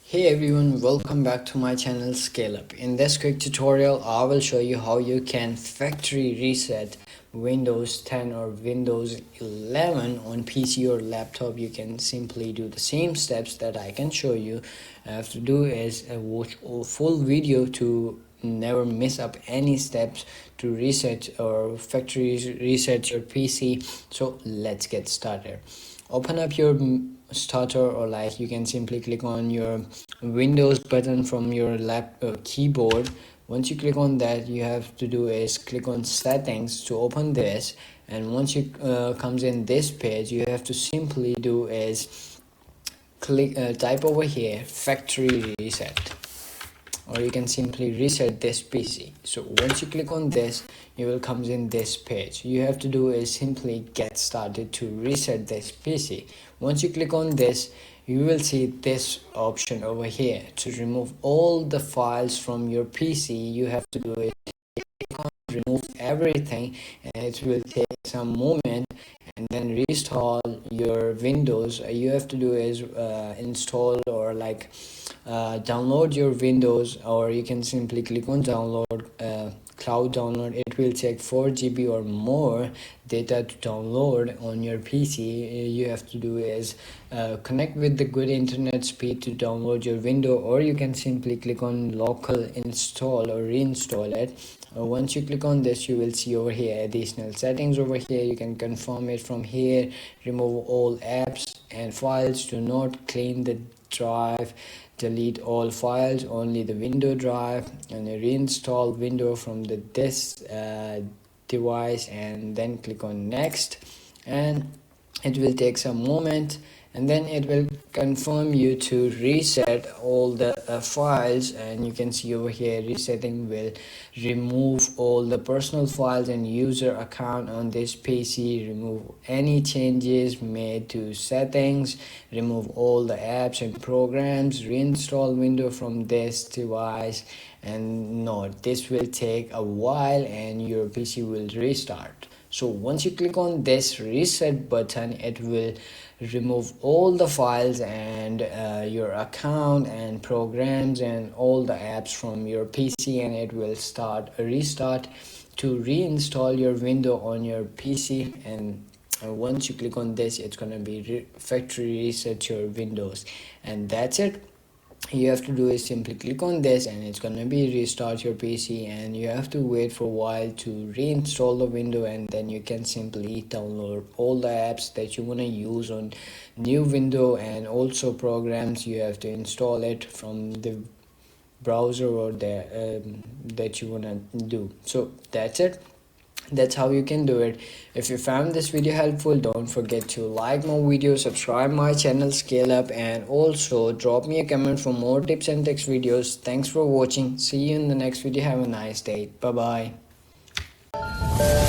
Hey everyone, welcome back to my channel Scale Up. In this quick tutorial, I will show you how you can factory reset Windows 10 or Windows 11 on PC or laptop. You can simply do the same steps that I can show you. All you have to do is watch a full video to never miss up any steps to reset or factory reset your PC. So let's get started. Open up your starter, or like you can simply click on your Windows button from your keyboard. Once you click on that, you have to do is click on settings to open this, and once you comes in this page, you have to simply do is click type over here factory reset, or you can simply reset this PC. So once you click on this, you will comes in this page. You have to do is simply get started to reset this PC. Once you click on this, you will see this option over here to remove all the files from your PC. You have to do it, remove everything, and it will take some moment, and then reinstall your Windows. You have to do is install or download your Windows, or you can simply click on download, cloud download. It will take 4 GB or more data to download on your PC. You have to do is connect with the good internet speed to download your window, or you can simply click on local install or reinstall it. Once you click on this, you will see over here additional settings. Over here you can confirm it from here. Remove all apps and files, do not clean the drive, delete all files, only the window drive, and reinstall window from this device, and then click on next, and it will take some moment, and then it will confirm you to reset all the files. And you can see over here resetting will remove all the personal files and user account on this PC, remove any changes made to settings, remove all the apps and programs, reinstall window from this device. And note, this will take a while and your PC will restart. So once you click on this reset button, it will remove all the files and your account and programs and all the apps from your PC, and it will start a restart to reinstall your window on your PC. And once you click on this, it's gonna be factory reset your Windows, and that's it. You have to do is simply click on this, and it's gonna be restart your PC, and you have to wait for a while to reinstall the window, and then you can simply download all the apps that you want to use on new window, and also programs you have to install it from the browser or the that you want to do. So that's it. That's how you can do it. If you found this video helpful, don't forget to like my video, subscribe my channel Scale Up, and also drop me a comment for more tips and tricks videos. Thanks for watching. See you in the next video. Have a nice day. Bye bye.